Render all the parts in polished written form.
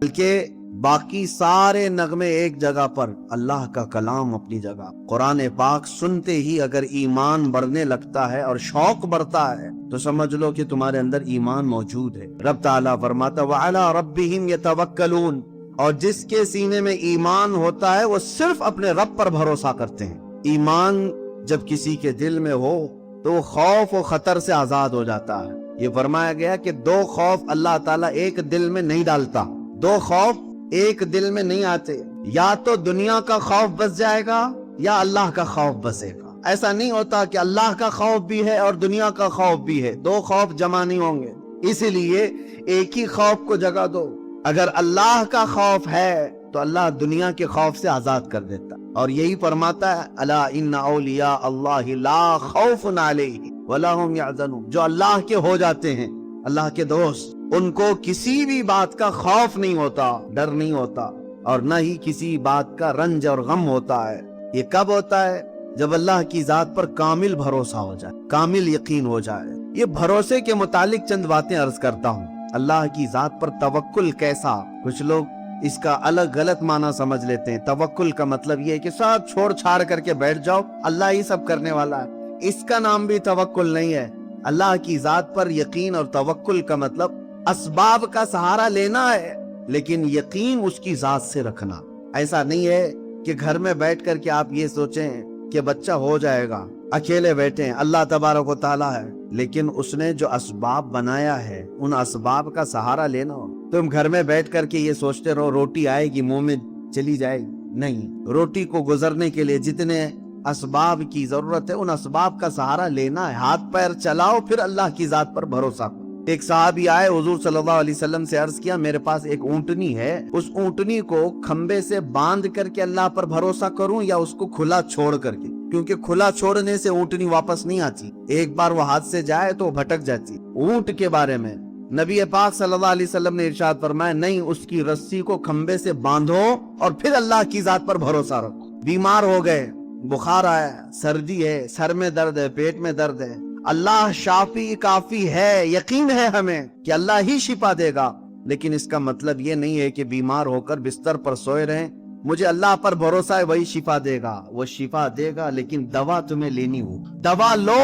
بلکہ باقی سارے نغمے ایک جگہ پر، اللہ کا کلام اپنی جگہ۔ قرآن پاک سنتے ہی اگر ایمان بڑھنے لگتا ہے اور شوق بڑھتا ہے تو سمجھ لو کہ تمہارے اندر ایمان موجود ہے۔ رب تعالیٰ فرماتا وَعَلَىٰ رَبِّهِمْ يَتَوَكَّلُونَ، اور جس کے سینے میں ایمان ہوتا ہے وہ صرف اپنے رب پر بھروسہ کرتے ہیں۔ ایمان جب کسی کے دل میں ہو تو خوف و خطر سے آزاد ہو جاتا ہے۔ یہ فرمایا گیا کہ دو خوف اللہ تعالیٰ ایک دل میں نہیں ڈالتا، دو خوف ایک دل میں نہیں آتے، یا تو دنیا کا خوف بس جائے گا یا اللہ کا خوف بسے گا۔ ایسا نہیں ہوتا کہ اللہ کا خوف بھی ہے اور دنیا کا خوف بھی ہے، دو خوف جمع نہیں ہوں گے۔ اسی لیے ایک ہی خوف کو جگہ دو۔ اگر اللہ کا خوف ہے تو اللہ دنیا کے خوف سے آزاد کر دیتا، اور یہی فرماتا ہے الا ان اولیاء اللہ لا خوف علیہم ولا هم يحزنون، جو اللہ کے ہو جاتے ہیں، اللہ کے دوست، ان کو کسی بھی بات کا خوف نہیں ہوتا، ڈر نہیں ہوتا، اور نہ ہی کسی بات کا رنج اور غم ہوتا ہے۔ یہ کب ہوتا ہے؟ جب اللہ کی ذات پر کامل بھروسہ ہو جائے، کامل یقین ہو جائے۔ یہ بھروسے کے متعلق چند باتیں عرض کرتا ہوں۔ اللہ کی ذات پر توکل کیسا؟ کچھ لوگ اس کا الگ غلط معنی سمجھ لیتے ہیں۔ توکل کا مطلب یہ ہے کہ سب چھوڑ چھاڑ کر کے بیٹھ جاؤ، اللہ ہی سب کرنے والا ہے۔ اس کا نام بھی توکل نہیں ہے۔ اللہ کی ذات پر یقین اور توکل کا مطلب اسباب کا سہارا لینا ہے، لیکن یقین اس کی ذات سے رکھنا۔ ایسا نہیں ہے کہ گھر میں بیٹھ کر کے آپ یہ سوچیں کہ بچہ ہو جائے گا، اکیلے بیٹھے ہیں، اللہ تبارک و تعالیٰ ہے، لیکن اس نے جو اسباب بنایا ہے ان اسباب کا سہارا لینا ہو۔ تم گھر میں بیٹھ کر کے یہ سوچتے رہو روٹی آئے گی منہ میں چلی جائے گی، نہیں، روٹی کو گزرنے کے لیے جتنے اسباب کی ضرورت ہے ان اسباب کا سہارا لینا ہے۔ ہاتھ پیر چلاؤ، پھر اللہ کی ذات پر بھروسہ کرو۔ ایک صحابی آئے، حضور صلی اللہ علیہ وسلم سے عرض کیا میرے پاس ایک اونٹنی ہے، اس اونٹنی کو کھمبے سے باندھ کر کے اللہ پر بھروسہ کروں یا اس کو کھلا چھوڑ کر کے؟ کیونکہ کھلا چھوڑنے سے اونٹنی واپس نہیں آتی، ایک بار وہ ہاتھ سے جائے تو وہ بھٹک جاتی۔ اونٹ کے بارے میں نبی پاک صلی اللہ علیہ وسلم نے ارشاد فرمایا نہیں، اس کی رسی کو کھمبے سے باندھو اور پھر اللہ کی ذات پر بھروسہ رکھو۔ بیمار ہو گئے، بخار آیا، سردی ہے، سر میں درد ہے، پیٹ میں درد ہے، اللہ شافی کافی ہے، یقین ہے ہمیں کہ اللہ ہی شفا دے گا، لیکن اس کا مطلب یہ نہیں ہے کہ بیمار ہو کر بستر پر سوئے رہیں۔ مجھے اللہ پر بھروسہ ہے وہی شفا دے گا، وہ شفا دے گا، لیکن دوا تمہیں لینی ہو، دوا لو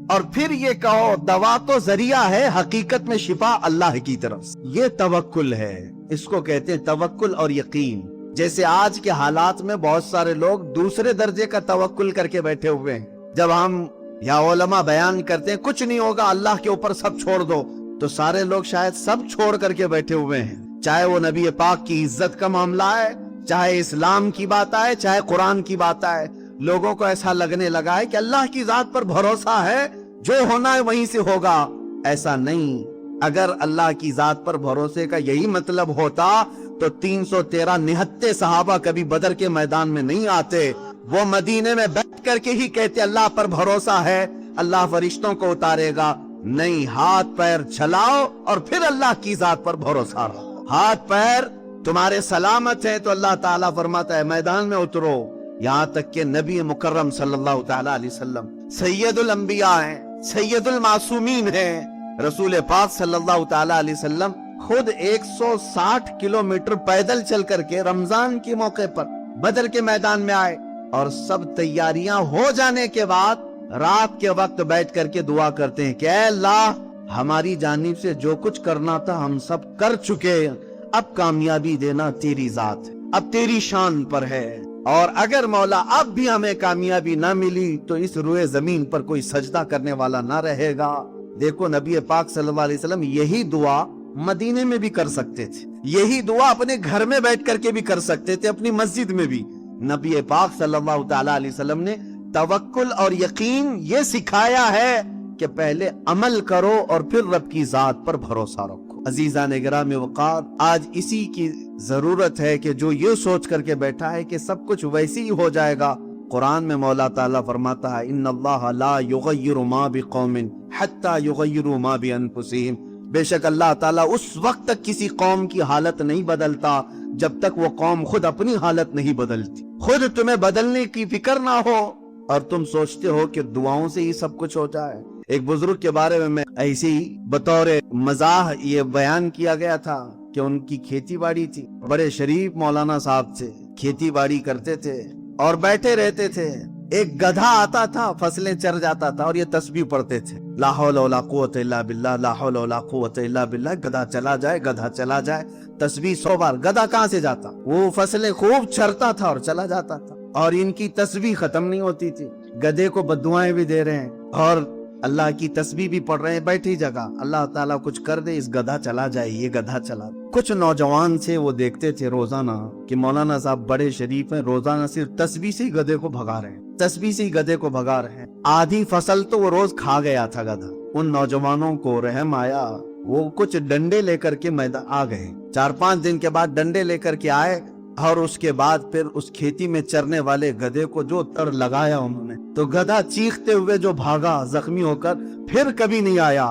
اور پھر یہ کہو دوا تو ذریعہ ہے، حقیقت میں شفا اللہ کی طرف سے۔ یہ توکل ہے، اس کو کہتے ہیں توکل اور یقین۔ جیسے آج کے حالات میں بہت سارے لوگ دوسرے درجے کا توکل کر کے بیٹھے ہوئے ہیں۔ جب ہم یا علماء بیان کرتے ہیں کچھ نہیں ہوگا، اللہ کے اوپر سب چھوڑ دو، تو سارے لوگ شاید سب چھوڑ کر کے بیٹھے ہوئے ہیں، چاہے وہ نبی پاک کی عزت کا معاملہ ہے، چاہے اسلام کی بات آئے، چاہے قرآن کی بات آئے۔ لوگوں کو ایسا لگنے لگا ہے کہ اللہ کی ذات پر بھروسہ ہے، جو ہونا ہے وہیں سے ہوگا۔ ایسا نہیں۔ اگر اللہ کی ذات پر بھروسے کا یہی مطلب ہوتا تو 313 نہتے صحابہ کبھی بدر کے میدان میں نہیں آتے، وہ مدینے میں بیٹھ کر کے ہی کہتے اللہ پر بھروسہ ہے، اللہ فرشتوں کو اتارے گا۔ نہیں، ہاتھ پیر چلاؤ اور پھر اللہ کی ذات پر بھروسہ رکھو۔ ہاتھ پیر تمہارے سلامت ہیں تو اللہ تعالیٰ فرماتا ہے میدان میں اترو۔ یہاں تک کہ نبی مکرم صلی اللہ تعالیٰ علیہ وسلم سید الانبیاء ہیں، سید المعصومین ہیں، رسول پاک صلی اللہ تعالیٰ علیہ وسلم خود 160 کلومیٹر پیدل چل کر کے رمضان کے موقع پر بدر کے میدان میں آئے، اور سب تیاریاں ہو جانے کے بعد رات کے وقت بیٹھ کر کے دعا کرتے ہیں کہ اے اللہ، ہماری جانب سے جو کچھ کرنا تھا ہم سب کر چکے، اب کامیابی دینا تیری ذات ہے، اب تیری شان پر ہے، اور اگر مولا اب بھی ہمیں کامیابی نہ ملی تو اس روئے زمین پر کوئی سجدہ کرنے والا نہ رہے گا۔ دیکھو نبی پاک صلی اللہ علیہ وسلم یہی دعا مدینے میں بھی کر سکتے تھے، یہی دعا اپنے گھر میں بیٹھ کر کے بھی کر سکتے تھے، اپنی مسجد میں بھی۔ نبی پاک صلی اللہ تعالیٰ علیہ وسلم نے توکل اور یقین یہ سکھایا ہے کہ پہلے عمل کرو اور پھر رب کی ذات پر بھروسہ رکھو۔ عزیزان گرامی وقار، آج اسی کی ضرورت ہے کہ جو یہ سوچ کر کے بیٹھا ہے کہ سب کچھ ویسے ہی ہو جائے گا۔ قرآن میں مولا تعالیٰ فرماتا ہے ان اللہ لا یغیر ما بقوم حتی یغیروا ما بانفسہم، بے شک اللہ تعالیٰ اس وقت تک کسی قوم کی حالت نہیں بدلتا جب تک وہ قوم خود اپنی حالت نہیں بدلتی۔ خود تمہیں بدلنے کی فکر نہ ہو اور تم سوچتے ہو کہ دعاؤں سے ہی سب کچھ ہو جائے۔ ایک بزرگ کے بارے میں ایسی بطور مزاح یہ بیان کیا گیا تھا کہ ان کی کھیتی باڑی تھی. بڑے شریف مولانا صاحب تھے, کھیتی باڑی کرتے تھے اور بیٹھے رہتے تھے. ایک گدھا آتا تھا, فصلیں چر جاتا تھا اور یہ تسبیح پڑھتے تھے, لا حول ولا قوت الا باللہ, لا حول ولا قوت الا باللہ. گدھا چلا جائے, گدھا چلا جائے, تسبیح 100 بار. گدھا کہاں سے جاتا, وہ فصلیں خوب چرتا تھا اور چلا جاتا تھا, اور ان کی تسبیح ختم نہیں ہوتی تھی. گدھے کو بددعائیں بھی دے رہے ہیں اور اللہ کی تسبیح بھی پڑھ رہے ہیں بیٹھی جگہ. اللہ تعالیٰ کچھ کر دے, اس گدھا چلا جائے, یہ گدھا چلا. کچھ نوجوان سے وہ دیکھتے تھے روزانہ کہ مولانا صاحب بڑے شریف ہیں, روزانہ صرف تسبیح سے ہی گدھے کو بھگا رہے ہیں, تسبیح سے ہی گدھے کو بھگا رہے ہیں. آدھی فصل تو وہ روز کھا گیا تھا گدھا. ان نوجوانوں کو رحم آیا, وہ کچھ ڈنڈے لے کر کے میدان آ گئے. 4-5 دن کے بعد ڈنڈے لے کر کے آئے اور اس کے بعد پھر اس کھیتی میں چرنے والے گدھے کو جو تڑ لگایا انہوں نے, تو گدھا چیختے ہوئے جو بھاگا زخمی ہو کر, پھر کبھی نہیں آیا.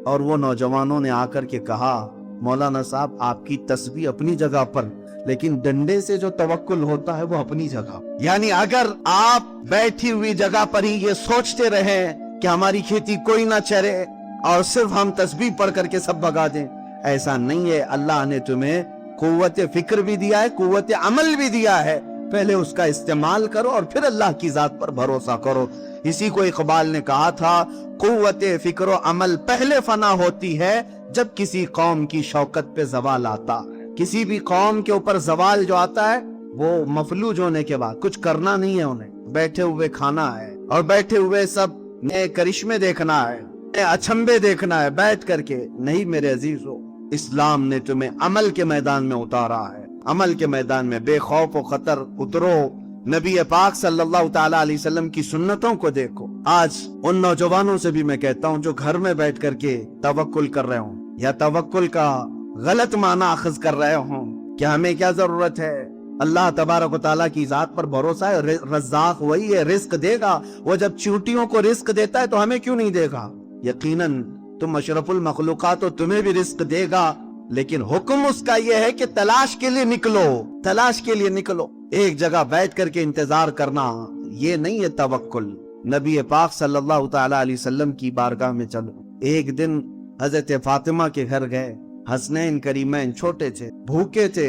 اور وہ نوجوانوں نے آ کر کے کہا, مولانا صاحب آپ کی تسبیح اپنی جگہ پر, لیکن ڈنڈے سے جو توکل ہوتا ہے وہ اپنی جگہ. یعنی اگر آپ بیٹھی ہوئی جگہ پر ہی یہ سوچتے رہے کہ ہماری کھیتی کوئی نہ چرے اور صرف ہم تسبیح پڑھ کر کے سب بھگا دیں, ایسا نہیں ہے. اللہ نے تمہیں قوت فکر بھی دیا ہے, قوت عمل بھی دیا ہے. پہلے اس کا استعمال کرو اور پھر اللہ کی ذات پر بھروسہ کرو. اسی کو اقبال نے کہا تھا, قوت فکر و عمل پہلے فنا ہوتی ہے جب کسی قوم کی شوکت پہ زوال آتا. کسی بھی قوم کے اوپر زوال جو آتا ہے وہ مفلوج ہونے کے بعد, کچھ کرنا نہیں ہے انہیں, بیٹھے ہوئے کھانا ہے اور بیٹھے ہوئے سب نئے کرشمے دیکھنا ہے, نئے اچھمبے دیکھنا ہے بیٹھ کر کے. نہیں میرے عزیزو, اسلام نے تمہیں عمل کے میدان میں اتارا ہے. عمل کے میدان میں بے خوف و خطر اترو. نبی پاک صلی اللہ تعالی علیہ وسلم کی سنتوں کو دیکھو. آج ان نوجوانوں سے بھی میں کہتا ہوں جو گھر میں بیٹھ کر کے توکل کر رہے ہوں یا توکل کا غلط معنی اخذ کر رہے ہوں کہ ہمیں کیا ضرورت ہے, اللہ تبارک و تعالیٰ کی ذات پر بھروسہ ہے. رزاق وہی ہے, رزق دے گا. وہ جب چیونٹیوں کو رزق دیتا ہے تو ہمیں کیوں نہیں دے گا؟ یقیناً تم اشرف المخلوقات ہو, تمہیں بھی رزق دے گا, لیکن حکم اس کا یہ ہے کہ تلاش کے لیے نکلو, تلاش کے لیے نکلو. ایک جگہ بیٹھ کر کے انتظار کرنا یہ نہیں ہے توکل. نبی پاک صلی اللہ تعالی علیہ وسلم کی بارگاہ میں چلو. ایک دن حضرت فاطمہ کے گھر گئے. حسنین کریمین چھوٹے تھے, بھوکے تھے,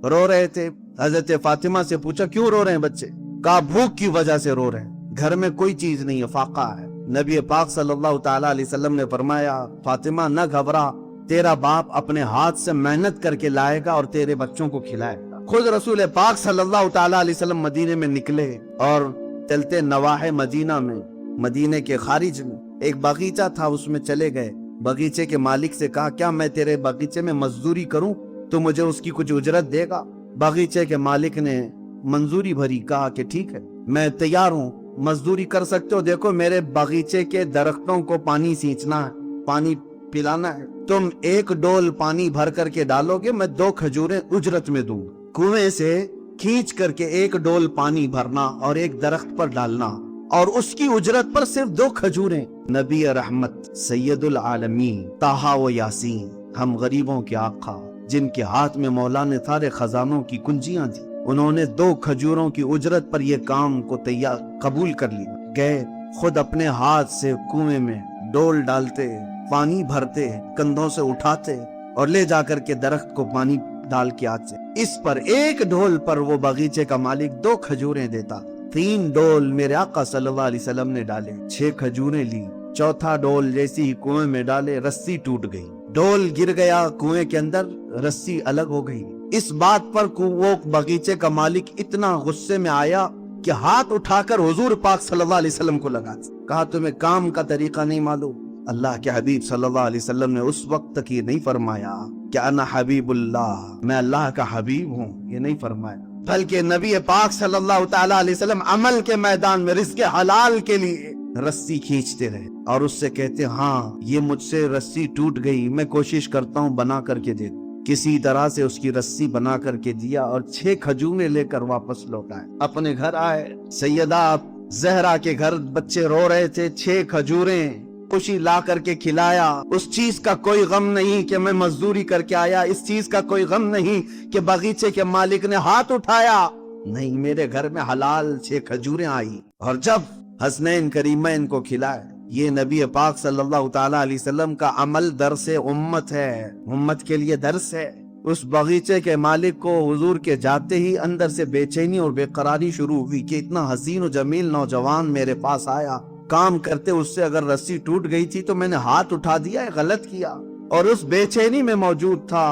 رو رہے تھے. حضرت فاطمہ سے پوچھا کیوں رو رہے ہیں بچے؟ کہا بھوک کی وجہ سے رو رہے ہیں, گھر میں کوئی چیز نہیں ہے, فاقہ ہے. نبی پاک صلی اللہ تعالی علیہ وسلم نے فرمایا, فاطمہ نہ گھبرا, تیرا باپ اپنے ہاتھ سے محنت کر کے لائے گا اور تیرے بچوں کو کھلائے گا. خود رسول پاک صلی اللہ تعالی علیہ وسلم مدینے میں نکلے اور چلتے نواحِ مدینہ میں, مدینے کے خارج میں ایک باغیچہ تھا, اس میں چلے گئے. باغیچے کے مالک سے کہا کیا میں تیرے باغیچے میں مزدوری کروں تو مجھے اس کی کچھ اجرت دے گا؟ باغیچے کے مالک نے منظوری بھری, کہا کہ ٹھیک ہے میں تیار ہوں, مزدوری کر سکتے ہو. دیکھو میرے باغیچے کے درختوں کو پانی سینچنا ہے, پانی پلانا ہے. تم 1 ڈول پانی بھر کر کے ڈالو گے, میں 2 کھجوریں اجرت میں دوں. کنویں سے کھینچ کر کے 1 ڈول پانی بھرنا اور ایک درخت پر ڈالنا, اور اس کی اجرت پر صرف 2 کھجوریں. نبی رحمت سید العالمین طٰہٰ و یاسین, ہم غریبوں کے آقا جن کے ہاتھ میں مولا نے سارے خزانوں کی کنجیاں دی, انہوں نے 2 کھجوروں کی اجرت پر یہ کام کو تیار قبول کر لی. گئے خود اپنے ہاتھ سے کنویں میں ڈول ڈالتے, پانی بھرتے, کندھوں سے اٹھاتے اور لے جا کر کے درخت کو پانی ڈال کے آتے. اس پر 1 ڈول پر وہ باغیچے کا مالک 2 کھجوریں دیتا. 3 ڈول میرے آقا صلی اللہ علیہ وسلم نے ڈالے, 6 کھجوریں لی. 4تھا ڈول جیسی ہی کنویں میں ڈالے, رسی ٹوٹ گئی, ڈول گر گیا کنویں کے اندر, رسی الگ ہو گئی. اس بات پر وہ باغیچے کا مالک اتنا غصے میں آیا کہ ہاتھ اٹھا کر حضور پاک صلی اللہ علیہ وسلم کو لگا. کہا تمہیں کام کا طریقہ نہیں معلوم؟ اللہ کے حبیب صلی اللہ علیہ وسلم نے اس وقت تک یہ نہیں فرمایا کہ انا حبیب اللہ, میں اللہ کا حبیب ہوں, یہ نہیں فرمایا, بلکہ نبی پاک صلی اللہ تعالی علیہ وسلم عمل کے میدان میں رزق حلال کے لیے رسی کھینچتے رہے اور اس سے کہتے ہاں یہ مجھ سے رسی ٹوٹ گئی, میں کوشش کرتا ہوں بنا کر کے دے. کسی طرح سے اس کی رسی بنا کر کے دیا اور 6 کھجوریں لے کر واپس لوٹائے. اپنے گھر آئے, سیدہ زہرا کے گھر بچے رو رہے تھے, 6 کھجوریں خوشی لا کر کے کھلایا. اس چیز کا کوئی غم نہیں کہ میں مزدوری کر کے آیا, اس چیز کا کوئی غم نہیں کہ باغیچے کے مالک نے ہاتھ اٹھایا, نہیں, میرے گھر میں حلال 6 کھجوریں آئی. اور جب حسنین کریمین کو کھلائے, یہ نبی پاک صلی اللہ تعالی علیہ وسلم کا عمل درس امت ہے, امت کے لیے درس ہے. اس بغیچے کے مالک کو حضور کے جاتے ہی اندر سے بے چینی اور بے قراری شروع ہوئی کہ اتنا حسین و جمیل نوجوان میرے پاس آیا، کام کرتے اس سے اگر رسی ٹوٹ گئی تھی تو میں نے ہاتھ اٹھا دیا، غلط کیا، اور اس بے چینی میں موجود تھا۔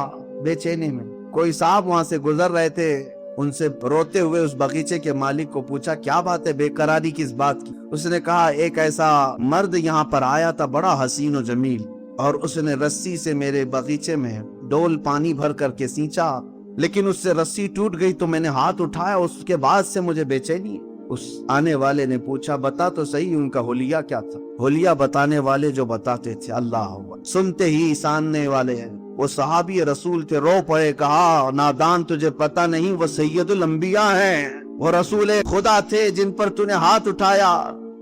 بے چینی میں کوئی صاحب وہاں سے گزر رہے تھے، ان سے روتے ہوئے اس بغیچے کے مالک کو پوچھا کیا بات ہے، بے قراری کس بات کی؟ اس نے کہا ایک ایسا مرد یہاں پر آیا تھا بڑا حسین و جمیل، اور اس نے رسی سے میرے بغیچے میں ڈول پانی بھر کر کے سینچا، لیکن اس سے رسی ٹوٹ گئی تو میں نے ہاتھ اٹھایا، اس کے بعد سے مجھے بے چینی۔ اس آنے والے نے پوچھا بتا تو صحیح ان کا حلیہ کیا تھا؟ حلیہ بتانے والے جو بتاتے تھے اللہ اکبر، سنتے ہی ساننے والے ہیں، وہ صحابی رسول تھے، رو پڑے، کہا نادان تجھے پتہ نہیں وہ سید الانبیاء ہیں، وہ رسول خدا تھے جن پر تو نے ہاتھ اٹھایا۔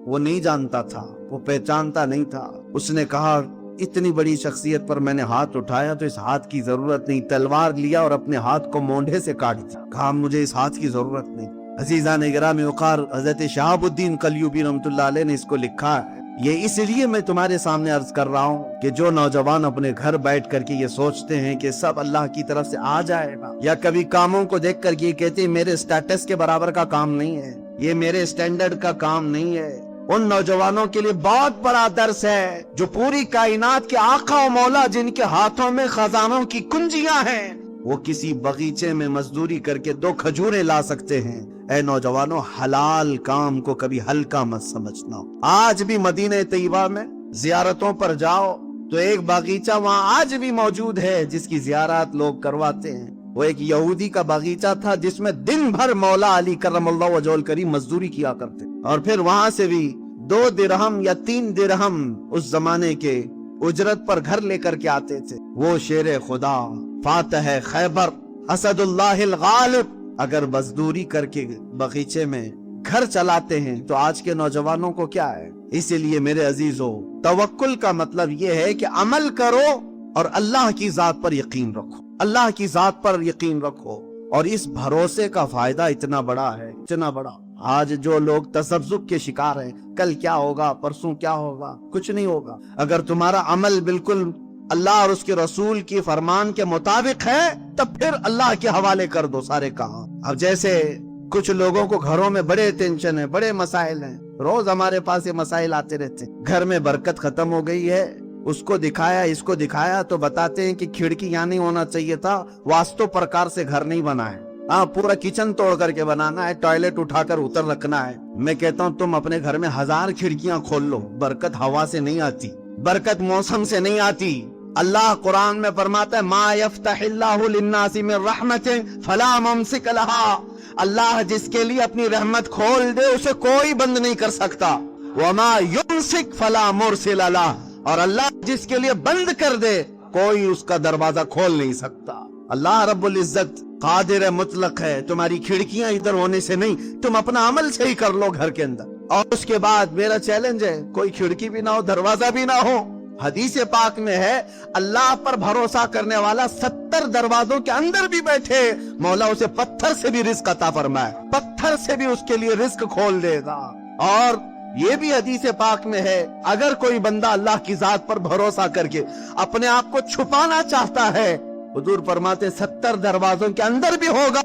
وہ نہیں جانتا تھا، وہ پہچانتا نہیں تھا۔ اس نے کہا اتنی بڑی شخصیت پر میں نے ہاتھ اٹھایا تو اس ہاتھ کی ضرورت نہیں، تلوار لیا اور اپنے ہاتھ کو مونڈھے سے کاٹ دیا، کہا مجھے اس ہاتھ کی ضرورت نہیں۔ عزیزان گرامی وقار، حضرت شہاب الدین قلیوبی رحمۃ اللہ علیہ نے اس کو لکھا ہے۔ یہ اس لیے میں تمہارے سامنے عرض کر رہا ہوں کہ جو نوجوان اپنے گھر بیٹھ کر کے یہ سوچتے ہیں کہ سب اللہ کی طرف سے آ جائے گا، یا کبھی کاموں کو دیکھ کر یہ کہتے ہیں میرے سٹیٹس کے برابر کا کام نہیں ہے، یہ میرے سٹینڈرڈ کا کام نہیں ہے، ان نوجوانوں کے لیے بہت بڑا درس ہے جو پوری کائنات کے آقا و مولا جن کے ہاتھوں میں خزانوں کی کنجیاں ہیں، وہ کسی بغیچے میں مزدوری کر کے 2 کھجوریں لا سکتے ہیں۔ اے نوجوانوں، حلال کام کو کبھی ہلکا مت سمجھنا۔ آج بھی مدینہ طیبہ میں زیارتوں پر جاؤ تو ایک باغیچہ وہاں آج بھی موجود ہے جس کی زیارت لوگ کرواتے ہیں۔ وہ ایک یہودی کا باغیچہ تھا جس میں دن بھر مولا علی کرم اللہ وجہہ الکریم مزدوری کیا کرتے، اور پھر وہاں سے بھی 2 درہم یا 3 درہم اس زمانے کے اجرت پر گھر لے کر کے آتے تھے۔ وہ شیر خدا، فاتح خیبر، اسد اللہ الغالب اگر مزدوری کر کے بغیچے میں گھر چلاتے ہیں تو آج کے نوجوانوں کو کیا ہے؟ اسی لیے میرے عزیزو، توکل کا مطلب یہ ہے کہ عمل کرو اور اللہ کی ذات پر یقین رکھو، اللہ کی ذات پر یقین رکھو، اور اس بھروسے کا فائدہ اتنا بڑا ہے، اتنا بڑا۔ آج جو لوگ تذبذب کے شکار ہیں، کل کیا ہوگا، پرسوں کیا ہوگا، کچھ نہیں ہوگا۔ اگر تمہارا عمل بالکل اللہ اور اس کے رسول کی فرمان کے مطابق ہے تب پھر اللہ کے حوالے کر دو سارے کام۔ اب جیسے کچھ لوگوں کو گھروں میں بڑے ٹینشن ہیں، بڑے مسائل ہیں، روز ہمارے پاس یہ مسائل آتے رہتے ہیں، گھر میں برکت ختم ہو گئی ہے، اس کو دکھایا اس کو دکھایا تو بتاتے ہیں کہ کھڑکی یہاں نہیں ہونا چاہیے تھا، واستو پرکار سے گھر نہیں بنا ہے، ہاں پورا کچن توڑ کر کے بنانا ہے، ٹوائلٹ اٹھا کر اتر رکھنا ہے۔ میں کہتا ہوں تم اپنے گھر میں 1000 کھڑکیاں کھول لو، برکت ہوا سے نہیں آتی، برکت موسم سے نہیں آتی۔ اللہ قرآن میں فرماتا ہے ما یفتح اللہ للناس من رحمت فلا ممسک لہا، اللہ جس کے لیے اپنی رحمت کھول دے اسے کوئی بند نہیں کر سکتا، وما یمسک فلا مرسل لہ، اور اللہ جس کے لیے بند کر دے کوئی اس کا دروازہ کھول نہیں سکتا۔ اللہ رب العزت قادر مطلق ہے، تمہاری کھڑکیاں ادھر ہونے سے نہیں، تم اپنا عمل صحیح کر لو گھر کے اندر۔ اور اس کے بعد میرا چیلنج ہے کوئی کھڑکی بھی نہ ہو، دروازہ بھی نہ ہو۔ حدیث پاک میں ہے اللہ پر بھروسہ کرنے والا 70 دروازوں کے اندر بھی بیٹھے مولا اسے پتھر سے بھی رزق عطا فرمائے، پتھر سے بھی اس کے لیے رزق کھول دے گا۔ اور یہ بھی حدیث پاک میں ہے اگر کوئی بندہ اللہ کی ذات پر بھروسہ کر کے اپنے آپ کو چھپانا چاہتا ہے، حضور فرماتے 70 دروازوں کے اندر بھی ہوگا،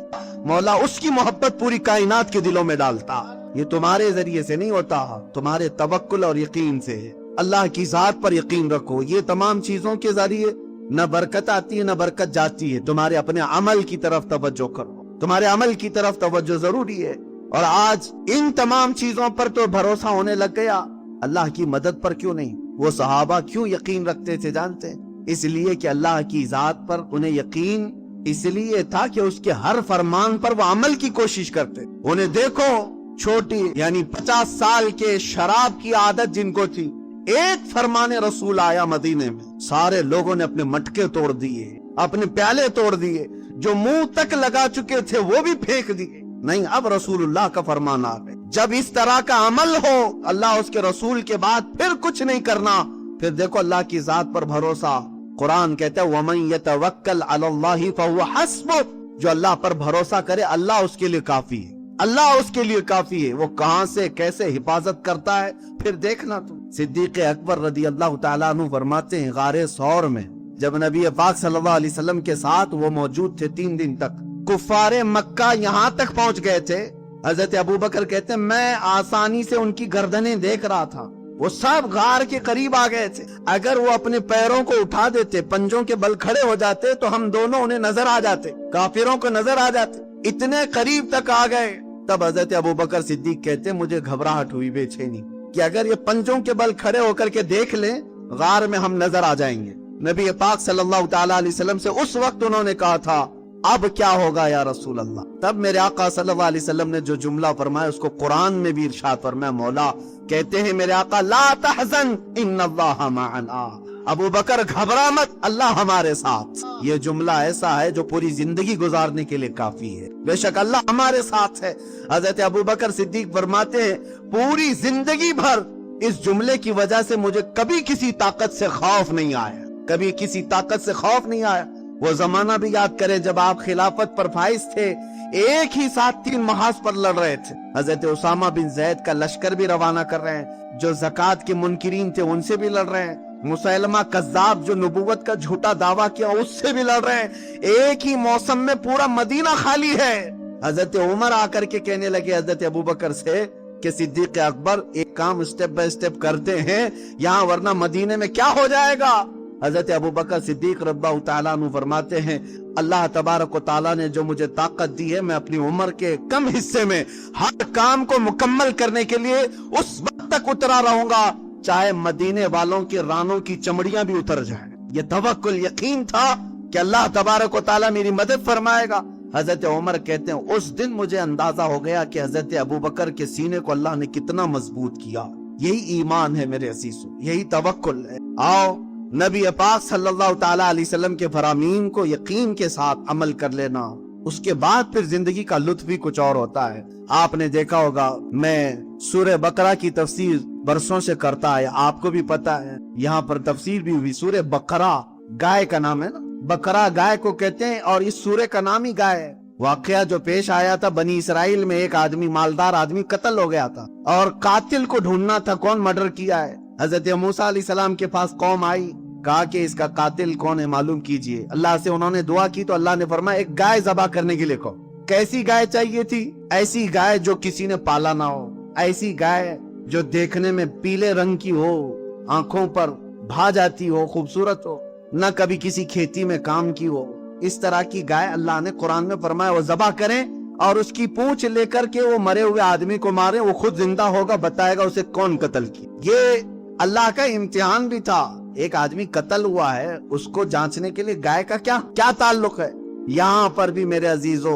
مولا اس کی محبت پوری کائنات کے دلوں میں ڈالتا۔ یہ تمہارے ذریعے سے نہیں ہوتا، تمہارے توکل اور یقین سے ہے۔ اللہ کی ذات پر یقین رکھو، یہ تمام چیزوں کے ذریعے نہ برکت آتی ہے نہ برکت جاتی ہے، تمہارے اپنے عمل کی طرف توجہ کرو، تمہارے عمل کی طرف توجہ ضروری ہے۔ اور آج ان تمام چیزوں پر تو بھروسہ ہونے لگ گیا، اللہ کی مدد پر کیوں نہیں؟ وہ صحابہ کیوں یقین رکھتے تھے جانتے ہیں؟ اس لیے کہ اللہ کی ذات پر انہیں یقین اس لیے تھا کہ اس کے ہر فرمان پر وہ عمل کی کوشش کرتے۔ انہیں دیکھو چھوٹی یعنی 50 سال کے شراب کی عادت جن کو تھی، ایک فرمان رسول آیا مدینے میں، سارے لوگوں نے اپنے مٹکے توڑ دیے، اپنے پیالے توڑ دیے، جو منہ تک لگا چکے تھے وہ بھی پھینک دیے۔ نہیں، اب رسول اللہ کا فرمان آ گیا، جب اس طرح کا عمل ہو اللہ اس کے رسول کے بعد پھر کچھ نہیں کرنا، پھر دیکھو اللہ کی ذات پر بھروسہ۔ قرآن کہتا ہے وَمَن يَتَوَكَّلْ عَلَى اللَّهِ فَهُوَ حَسْبُهُ، جو اللہ پر بھروسہ کرے اللہ اس کے لیے کافی ہے، اللہ اس کے لیے کافی ہے۔ وہ کہاں سے کیسے حفاظت کرتا ہے پھر دیکھنا تم۔ صدیق اکبر رضی اللہ تعالیٰ عنہ فرماتے ہیں غار ثور میں جب نبی پاک صلی اللہ علیہ وسلم کے ساتھ وہ موجود تھے 3 دن تک، کفار مکہ یہاں تک پہنچ گئے تھے، حضرت ابوبکر کہتے ہیں میں آسانی سے ان کی گردنیں دیکھ رہا تھا، وہ سب غار کے قریب آ گئے تھے، اگر وہ اپنے پیروں کو اٹھا دیتے، پنجوں کے بل کھڑے ہو جاتے تو ہم دونوں انہیں نظر آ جاتے، کافروں کو نظر آ جاتے، اتنے قریب تک آ گئے۔ تب حضرت ابوبکر صدیق کہتے ہیں مجھے گھبراہٹ ہوئی، بے چینی، کہ اگر یہ پنجوں کے بل کھڑے ہو کر کے دیکھ لیں غار میں ہم نظر آ جائیں گے۔ نبی پاک صلی اللہ تعالی علیہ وسلم سے اس وقت انہوں نے کہا تھا اب کیا ہوگا یا رسول اللہ؟ تب میرے آقا صلی اللہ علیہ وسلم نے جو جملہ فرمایا اس کو قرآن میں بھی ارشاد فرمایا، مولا کہتے ہیں میرے آقا لا تحزن ان اللہ معنا، ابو بکر گھبرا مت، اللہ ہمارے ساتھ۔ یہ جملہ ایسا ہے جو پوری زندگی گزارنے کے لیے کافی ہے، بے شک اللہ ہمارے ساتھ ہے۔ حضرت ابو بکر صدیق فرماتے ہیں پوری زندگی بھر اس جملے کی وجہ سے مجھے کبھی کسی طاقت سے خوف نہیں آیا، کبھی کسی طاقت سے خوف نہیں آیا۔ وہ زمانہ بھی یاد کریں جب آپ خلافت پر فائز تھے، ایک ہی ساتھ 3 محاذ پر لڑ رہے تھے، حضرت اسامہ بن زید کا لشکر بھی روانہ کر رہے ہیں، جو زکوٰۃ کے منکرین تھے ان سے بھی لڑ رہے ہیں، مسیلمہ کذاب جو نبوت کا جھوٹا دعویٰ کیا اس سے بھی لڑ رہے ہیں، ایک ہی موسم میں پورا مدینہ خالی ہے۔ حضرت عمر آ کر کے کہنے لگے حضرت ابوبکر سے کہ صدیق اکبر ایک کام اسٹیپ بائی اسٹیپ کرتے ہیں یہاں، ورنہ مدینے میں کیا ہو جائے گا۔ حضرت ابوبکر صدیق رضی اللہ تعالیٰ عنہ فرماتے ہیں اللہ تبارک و تعالیٰ نے جو مجھے طاقت دی ہے، میں اپنی عمر کے کم حصے میں ہر کام کو مکمل کرنے کے لیے اس وقت تک اترا رہوں گا چاہے مدینے والوں کے رانوں کی چمڑیاں بھی اتر جائیں۔ یہ توکل، یقین تھا کہ اللہ تبارک و تعالیٰ میری مدد فرمائے گا۔ حضرت عمر کہتے ہیں اس دن مجھے اندازہ ہو گیا کہ حضرت ابوبکر کے سینے کو اللہ نے کتنا مضبوط کیا۔ یہی ایمان ہے میرے عزیزو، یہی توکل ہے۔ آؤ نبی پاک صلی اللہ تعالی علیہ وسلم کے فرامین کو یقین کے ساتھ عمل کر لینا، اس کے بعد پھر زندگی کا لطف بھی کچھ اور ہوتا ہے۔ آپ نے دیکھا ہوگا میں سورہ بقرہ کی تفسیر برسوں سے کرتا ہے، آپ کو بھی پتا ہے، یہاں پر تفسیر بھی ہوئی۔ سورہ بقرہ گائے کا نام ہے نا، بقرہ گائے کو کہتے ہیں، اور اس سورہ کا نام ہی گائے ہے۔ واقعہ جو پیش آیا تھا بنی اسرائیل میں، ایک آدمی مالدار آدمی قتل ہو گیا تھا اور قاتل کو ڈھونڈنا تھا، کون مرڈر کیا ہے۔ حضرت موسیٰ علیہ السلام کے پاس قوم آئی، کہا کہ اس کا قاتل کون ہے معلوم کیجئے۔ اللہ سے انہوں نے دعا کی تو اللہ نے فرمایا ایک گائے ذبح کرنے کے لیے کہو۔ کیسی گائے چاہیے تھی؟ ایسی گائے جو کسی نے پالا نہ ہو، ایسی گائے جو دیکھنے میں پیلے رنگ کی ہو، آنکھوں پر بھا جاتی ہو، خوبصورت ہو، نہ کبھی کسی کھیتی میں کام کی ہو۔ اس طرح کی گائے اللہ نے قرآن میں فرمایا وہ ذبح کریں، اور اس کی پونچھ لے کر کے وہ مرے ہوئے آدمی کو مارے، وہ خود زندہ ہوگا، بتائے گا اسے کون قتل کی۔ یہ اللہ کا امتحان بھی تھا۔ ایک آدمی قتل ہوا ہے، اس کو جانچنے کے لیے گائے کا کیا تعلق ہے؟ یہاں پر بھی میرے عزیزو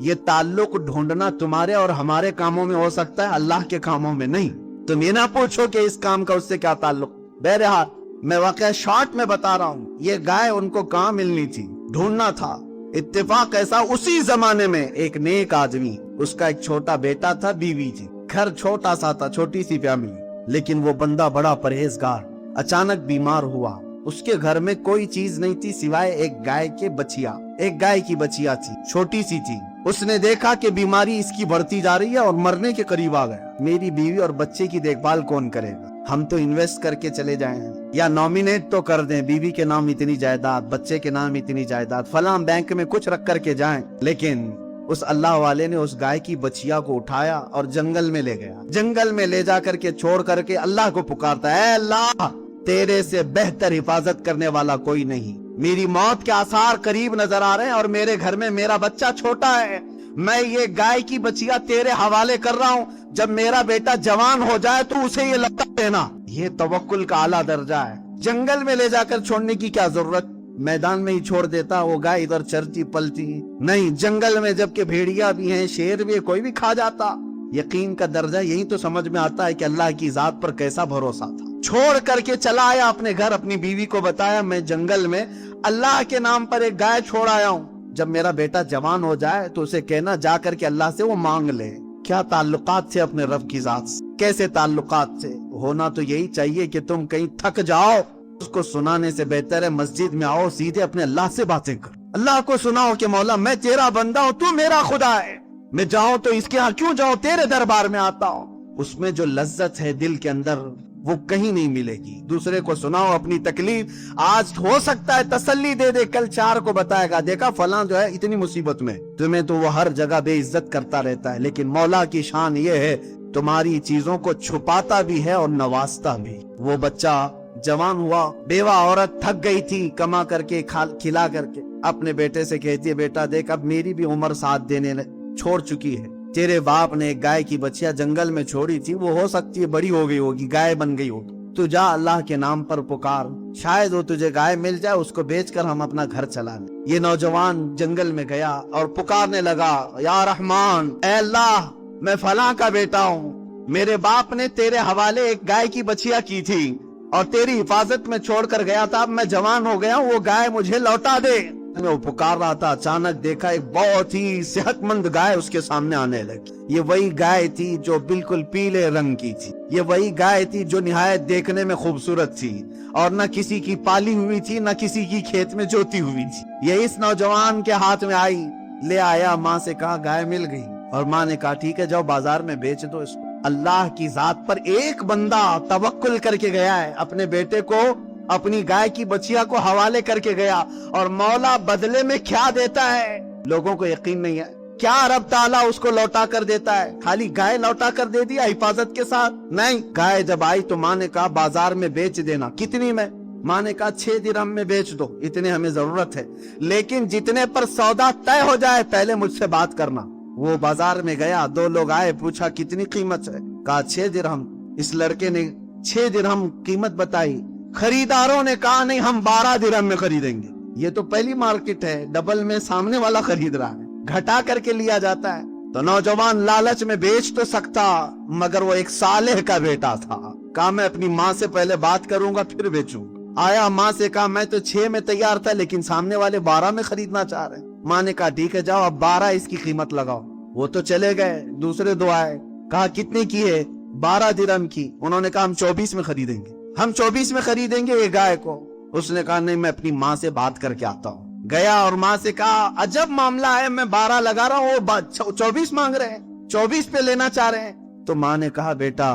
یہ تعلق ڈھونڈنا تمہارے اور ہمارے کاموں میں ہو سکتا ہے، اللہ کے کاموں میں نہیں۔ تم یہ نہ پوچھو کہ اس کام کا اس سے کیا تعلق۔ بہرحال میں واقعہ شارٹ میں بتا رہا ہوں، یہ گائے ان کو کہاں ملنی تھی، ڈھونڈنا تھا۔ اتفاق ایسا اسی زمانے میں ایک نیک آدمی، اس کا ایک چھوٹا بیٹا تھا، بیوی تھی، گھر چھوٹا سا تھا، چھوٹی سی فیملی، لیکن وہ بندہ بڑا پرہیزگار، اچانک بیمار ہوا۔ اس کے گھر میں کوئی چیز نہیں تھی سوائے ایک گائے کے بچیا، ایک گائے کی بچیا تھی، چھوٹی سی تھی۔ اس نے دیکھا کہ بیماری اس کی بڑھتی جا رہی ہے اور مرنے کے قریب آ گیا، میری بیوی اور بچے کی دیکھ بھال کون کرے گا؟ ہم تو انویسٹ کر کے چلے جائیں یا نامینیٹ تو کر دیں، بیوی کے نام اتنی جائیداد، بچے کے نام اتنی جائیداد، فلاں بینک میں کچھ رکھ کر کے جائیں۔ لیکن اس اللہ والے نے اس گائے کی بچیا کو اٹھایا اور جنگل میں لے گیا۔ جنگل میں لے جا کر کے چھوڑ کر کے اللہ کو پکارتا ہے، اے اللہ تیرے سے بہتر حفاظت کرنے والا کوئی نہیں، میری موت کے آثار قریب نظر آ رہے ہیں اور میرے گھر میں میرا بچہ چھوٹا ہے، میں یہ گائے کی بچیا تیرے حوالے کر رہا ہوں، جب میرا بیٹا جوان ہو جائے تو اسے یہ لقب دینا۔ یہ توکل کا اعلیٰ درجہ ہے۔ جنگل میں لے جا کر چھوڑنے کی کیا ضرورت، میدان میں ہی چھوڑ دیتا، وہ گائے ادھر چرتی پلتی نہیں، جنگل میں جبکہ بھیڑیا بھی ہیں، شیر بھی ہے، کوئی بھی کھا جاتا۔ یقین کا درجہ یہی تو سمجھ میں آتا ہے کہ اللہ کی ذات پر کیسا بھروسہ تھا۔ چھوڑ کر کے چلا آیا اپنے گھر، اپنی بیوی کو بتایا میں جنگل میں اللہ کے نام پر ایک گائے چھوڑ آیا ہوں، جب میرا بیٹا جوان ہو جائے تو اسے کہنا جا کر کے اللہ سے وہ مانگ لے۔ کیا تعلقات تھے اپنے رب کی ذات سے، کیسے تعلقات تھے۔ ہونا تو یہی چاہیے کہ تم کہیں تھک جاؤ، اس کو سنانے سے بہتر ہے مسجد میں آؤ، سیدھے اپنے اللہ سے باتیں کرو، اللہ کو سناؤ کہ مولا میں تیرا بندہ ہوں، تو میرا خدا ہے، میں جاؤں تو اس کے ہاں کیوں جاؤں، تیرے دربار میں آتا ہوں۔ اس میں جو لذت ہے دل کے اندر، وہ کہیں نہیں ملے گی. دوسرے کو سناؤ اپنی تکلیف, آج ہو سکتا ہے تسلی دے دے, کل 4 کو بتائے گا دیکھا فلاں جو ہے اتنی مصیبت میں. تمہیں تو وہ ہر جگہ بے عزت کرتا رہتا ہے, لیکن مولا کی شان یہ ہے تمہاری چیزوں کو چھپاتا بھی ہے اور نوازتا بھی. وہ بچہ جوان ہوا, بیوہ عورت تھک گئی تھی کما کر کے کھلا کر کے, اپنے بیٹے سے کہتی ہے بیٹا دیکھ اب میری بھی عمر ساتھ دینے چھوڑ چکی ہے, تیرے باپ نے ایک گائے کی بچیا جنگل میں چھوڑی تھی, وہ ہو سکتی ہے بڑی ہو گئی ہوگی, گائے بن گئی ہوگی, تو جا اللہ کے نام پر پکار, شاید وہ تجھے گائے مل جائے, اس کو بیچ کر ہم اپنا گھر چلا لیں. یہ نوجوان جنگل میں گیا اور پکارنے لگا یا رحمان, اے اللہ میں فلاں کا بیٹا ہوں, میرے باپ نے تیرے حوالے ایک گائے کی بچیا کی تھی اور تیری حفاظت میں چھوڑ کر گیا تھا, اب میں جوان ہو گیا ہوں, وہ گائے مجھے لوٹا دے. وہ پکار رہا تھا, اچانک دیکھا ایک بہت ہی صحت مند گائے اس کے سامنے آنے لگی. یہ وہی گائے تھی جو بالکل پیلے رنگ کی تھی, یہ وہی گائے تھی جو نہایت دیکھنے میں خوبصورت تھی اور نہ کسی کی پالی ہوئی تھی نہ کسی کی کھیت میں جوتی ہوئی تھی. یہ اس نوجوان کے ہاتھ میں آئی, لے آیا, ماں سے کہا گائے مل گئی, اور ماں نے کہا ٹھیک ہے جاؤ بازار میں بیچ دو اس کو. اللہ کی ذات پر ایک بندہ توکل کر کے گیا ہے, اپنے بیٹے کو اپنی گائے کی بچیا کو حوالے کر کے گیا, اور مولا بدلے میں کیا دیتا ہے لوگوں کو یقین نہیں ہے. کیا رب تعالیٰ اس کو لوٹا کر دیتا ہے؟ خالی گائے لوٹا کر دے دیا حفاظت کے ساتھ؟ نہیں, گائے جب آئی تو ماں نے کہا بازار میں بیچ دینا. کتنی میں؟ ماں نے کہا 6 درہم میں بیچ دو, اتنے ہمیں ضرورت ہے, لیکن جتنے پر سودا طے ہو جائے پہلے مجھ سے بات کرنا. وہ بازار میں گیا, 2 لوگ آئے, پوچھا کتنی قیمت ہے؟ کہا 6 درہم. اس لڑکے نے 6 درہم قیمت بتائی. خریداروں نے کہا نہیں ہم 12 درہم میں خریدیں گے. یہ تو پہلی مارکیٹ ہے, ڈبل میں سامنے والا خرید رہا ہے, گھٹا کر کے لیا جاتا ہے. تو نوجوان لالچ میں بیچ تو سکتا, مگر وہ ایک صالح کا بیٹا تھا, کہا میں اپنی ماں سے پہلے بات کروں گا پھر بیچوں. آیا ماں سے کہا میں تو 6 میں تیار تھا لیکن سامنے والے 12 میں خریدنا چاہ رہے ہیں. ماں نے کہا ٹھیک ہے جاؤ اب 12 اس کی قیمت لگاؤ. وہ تو چلے گئے. دوسرے 2 آئے, کہا کتنے کی ہے؟ 12 درہم کی. انہوں نے کہا ہم 24 میں خریدیں گے, ہم 24 میں خریدیں گے یہ گائے کو. اس نے کہا نہیں میں اپنی ماں سے بات کر کے آتا ہوں. گیا اور ماں سے کہا عجب معاملہ ہے, میں 12 لگا رہا ہوں, وہ 24 مانگ رہے ہیں, 24 پہ لینا چاہ رہے ہیں. تو ماں نے کہا بیٹا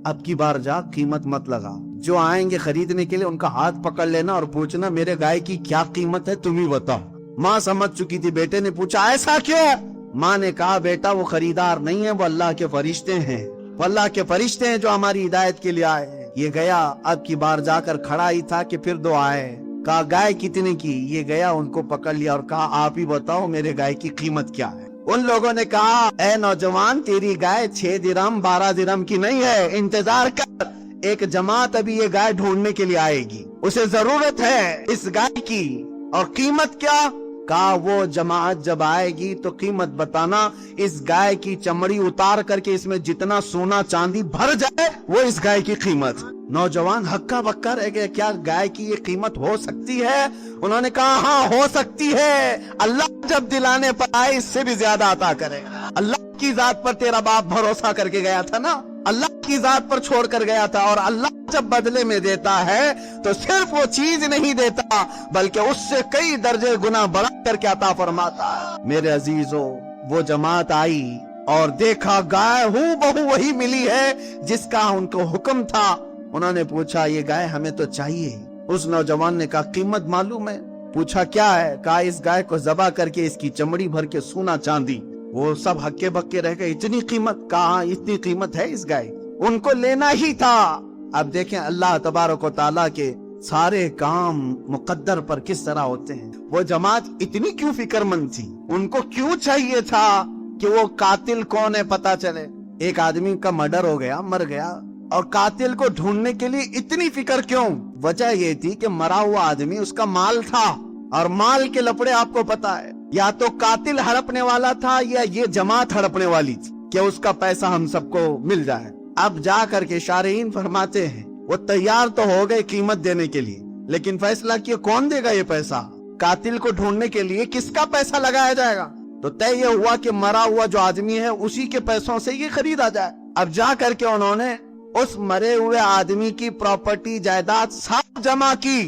اب کی بار جا قیمت مت لگا, جو آئیں گے خریدنے کے لیے ان کا ہاتھ پکڑ لینا اور پوچھنا میرے گائے کی کیا قیمت ہے تم ہی بتاؤ. ماں سمجھ چکی تھی. بیٹے نے پوچھا ایسا کیوں؟ ماں نے کہا بیٹا وہ خریدار نہیں ہے, وہ اللہ کے فرشتے ہیں, وہ اللہ کے فرشتے ہیں جو ہماری ہدایت کے لیے آئے ہیں. یہ گیا, اب کی بار جا کر کھڑا ہی تھا کہ پھر 2 آئے, کہا گائے کتنے کی؟ یہ گیا ان کو پکڑ لیا اور کہا آپ ہی بتاؤ میرے گائے کی قیمت کیا ہے. ان لوگوں نے کہا اے نوجوان تیری گائے 6 درہم 12 درہم کی نہیں ہے, انتظار کر, ایک جماعت ابھی یہ گائے ڈھونڈنے کے لیے آئے گی, اسے ضرورت ہے اس گائے کی. اور قیمت کیا؟ کہا وہ جماعت جب آئے گی تو قیمت بتانا, اس گائے کی چمڑی اتار کر کے اس میں جتنا سونا چاندی بھر جائے وہ اس گائے کی قیمت. نوجوان ہکا بکا رہ گیا, کیا گائے کی یہ قیمت ہو سکتی ہے؟ انہوں نے کہا ہاں ہو سکتی ہے, اللہ جب دلانے پر آئے اس سے بھی زیادہ عطا کرے. اللہ کی ذات پر تیرا باپ بھروسہ کر کے گیا تھا نا, اللہ کی ذات پر چھوڑ کر گیا تھا, اور اللہ جب بدلے میں دیتا ہے تو صرف وہ چیز نہیں دیتا بلکہ اس سے کئی درجے گنا بڑھا کر کے عطا فرماتا ہے. میرے عزیزو وہ جماعت آئی اور دیکھا گائے ہوں بہو وہی ملی ہے جس کا ان کو حکم تھا. انہوں نے پوچھا یہ گائے ہمیں تو چاہیے. اس نوجوان نے کہا قیمت معلوم ہے؟ پوچھا کیا ہے؟ کہا اس گائے کو ذبح کر کے اس کی چمڑی بھر کے سونا چاندی. وہ سب ہکے بکے رہ گئے, اتنی قیمت؟ کہا اتنی قیمت ہے اس گائے, ان کو لینا ہی تھا. اب دیکھیں اللہ تبارک و تعالیٰ کے سارے کام مقدر پر کس طرح ہوتے ہیں. وہ جماعت اتنی کیوں فکر مند تھی, ان کو کیوں چاہیے تھا کہ وہ قاتل کون ہے پتا چلے. ایک آدمی کا مرڈر ہو گیا, مر گیا, اور قاتل کو ڈھونڈنے کے لیے اتنی فکر کیوں؟ وجہ یہ تھی کہ مرا ہوا آدمی اس کا مال تھا, اور مال کے لپڑے آپ کو پتا ہے, یا تو قاتل ہڑپنے والا تھا یا یہ جماعت ہڑپنے والی تھی کہ اس کا پیسہ ہم سب کو مل جائے. اب جا کر کے شارحین فرماتے ہیں وہ تیار تو ہو گئے قیمت دینے کے لیے, لیکن فیصلہ کیا کون دے گا یہ پیسہ؟ قاتل کو ڈھونڈنے کے لیے کس کا پیسہ لگایا جائے گا؟ تو طے یہ ہوا کہ مرا ہوا جو آدمی ہے اسی کے پیسوں سے یہ خریدا جائے. اب جا کر کے انہوں نے اس مرے ہوئے آدمی کی پراپرٹی جائیداد سب جمع کی,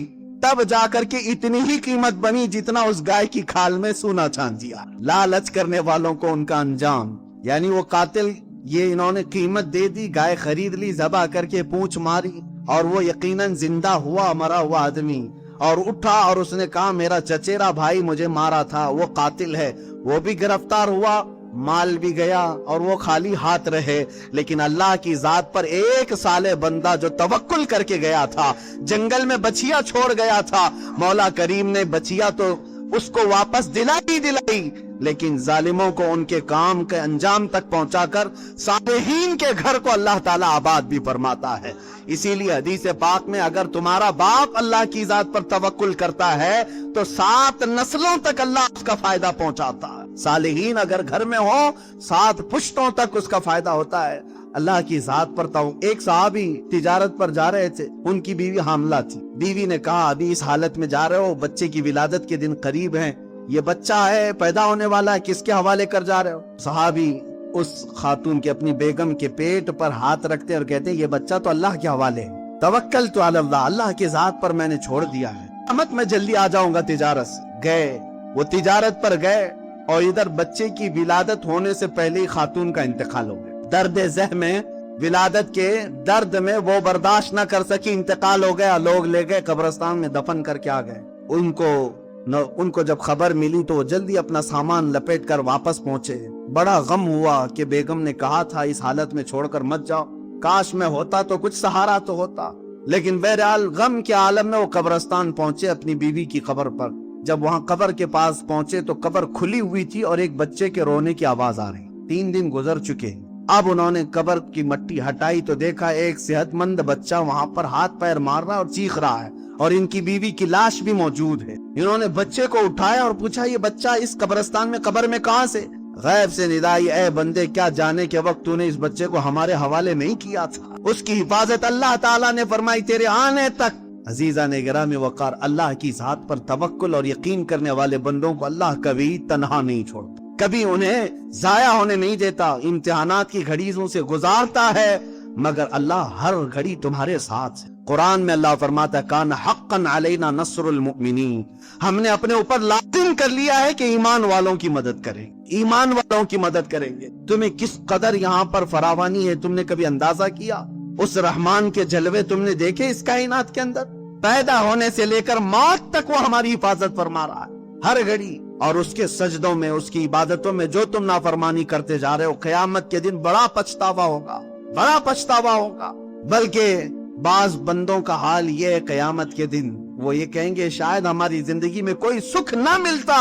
تب جا کر کے اتنی ہی قیمت بنی جتنا اس گائے کی کھال میں سونا چاندیا. لالچ کرنے والوں کو ان کا انجام, یعنی وہ قاتل یہ انہوں نے قیمت دے دی, گائے خرید لی, ذبح کر کے پونچھ ماری, اور وہ یقیناً زندہ ہوا مرا ہوا آدمی، اور اٹھا اور اس نے کہا میرا چچیرا بھائی مجھے مارا تھا، وہ قاتل ہے، وہ بھی گرفتار ہوا، مال بھی گیا اور وہ خالی ہاتھ رہے، لیکن اللہ کی ذات پر ایک صالح بندہ جو توکل کر کے گیا تھا، جنگل میں بچیا چھوڑ گیا تھا، مولا کریم نے بچیا تو اس کو واپس دلائی، لیکن ظالموں کو ان کے کام کے انجام تک پہنچا کر صالحین کے گھر کو اللہ تعالیٰ آباد بھی فرماتا ہے۔ اسی لیے حدیث پاک میں اگر تمہارا باپ اللہ کی ذات پر توکل کرتا ہے تو 7 نسلوں تک اللہ اس کا فائدہ پہنچاتا ہے۔ صالحین اگر گھر میں ہو 7 پشتوں تک اس کا فائدہ ہوتا ہے اللہ کی ذات پر۔ ایک صحابی تجارت پر جا رہے تھے، ان کی بیوی حاملہ تھی، بیوی نے کہا ابھی اس حالت میں جا رہے ہو، بچے کی ولادت کے دن قریب ہیں، یہ بچہ ہے پیدا ہونے والا ہے، کس کے حوالے کر جا رہے ہو؟ صحابی اس خاتون کے اپنی بیگم کے پیٹ پر ہاتھ رکھتے اور کہتے ہیں یہ بچہ تو اللہ کے حوالے ہے، توکلت علی اللہ، اللہ کی ذات پر میں نے چھوڑ دیا ہے، قیامت میں جلدی آ جاؤں گا تجارت سے۔ گئے، وہ تجارت پر گئے اور ادھر بچے کی ولادت ہونے سے پہلے ہی خاتون کا انتقال ہو گیا۔ درد ذہ میں، ولادت کے درد میں وہ برداشت نہ کر سکی، انتقال ہو گیا، لوگ لے گئے قبرستان میں دفن کر کے آ گئے۔ ان کو جب خبر ملی تو وہ جلدی اپنا سامان لپیٹ کر واپس پہنچے۔ بڑا غم ہوا کہ بیگم نے کہا تھا اس حالت میں چھوڑ کر مت جاؤ، کاش میں ہوتا تو کچھ سہارا تو ہوتا، لیکن بہرحال غم کے عالم میں وہ قبرستان پہنچے اپنی بیوی کی قبر پر۔ جب وہاں قبر کے پاس پہنچے تو قبر کھلی ہوئی تھی اور ایک بچے کے رونے کی آواز آ رہی۔ 3 دن گزر چکے، اب انہوں نے قبر کی مٹی ہٹائی تو دیکھا ایک صحت مند بچہ وہاں پر ہاتھ پیر مار رہا اور چیخ رہا ہے، اور ان کی بیوی کی لاش بھی موجود ہے۔ انہوں نے بچے کو اٹھایا اور پوچھا یہ بچہ اس قبرستان میں قبر میں کہاں سے؟ غیب سے ندائی، اے بندے کیا جانے کے وقت تو نے اس بچے کو ہمارے حوالے نہیں کیا تھا؟ اس کی حفاظت اللہ تعالیٰ نے فرمائی تیرے آنے تک۔ عزیزان گرامی وقار، اللہ کی ذات پر توکل اور یقین کرنے والے بندوں کو اللہ کبھی تنہا نہیں چھوڑتا، کبھی انہیں ضائع ہونے نہیں دیتا، امتحانات کی گھڑیوں سے گزارتا ہے، مگر اللہ ہر گھڑی تمہارے ساتھ ہے۔ قرآن میں اللہ فرماتا ہے کان حقا علینا نصر المؤمنین، ہم نے اپنے اوپر لازم کر لیا ہے کہ ایمان والوں کی مدد کریں، ایمان والوں کی مدد کریں گے۔ تمہیں کس قدر یہاں پر فراوانی ہے تم نے کبھی اندازہ کیا؟ اس رحمان کے جلوے تم نے دیکھے اس کائنات کے اندر؟ پیدا ہونے سے لے کر موت تک وہ ہماری حفاظت فرما رہا ہے ہر گھڑی، اور اس کے سجدوں میں، اس کی عبادتوں میں جو تم نافرمانی کرتے جا رہے ہو، قیامت کے دن بڑا پچھتاوا ہوگا، بڑا پچھتاوا ہوگا۔ بلکہ بعض بندوں کا حال یہ ہے قیامت کے دن وہ یہ کہیں گے شاید ہماری زندگی میں کوئی سکھ نہ ملتا،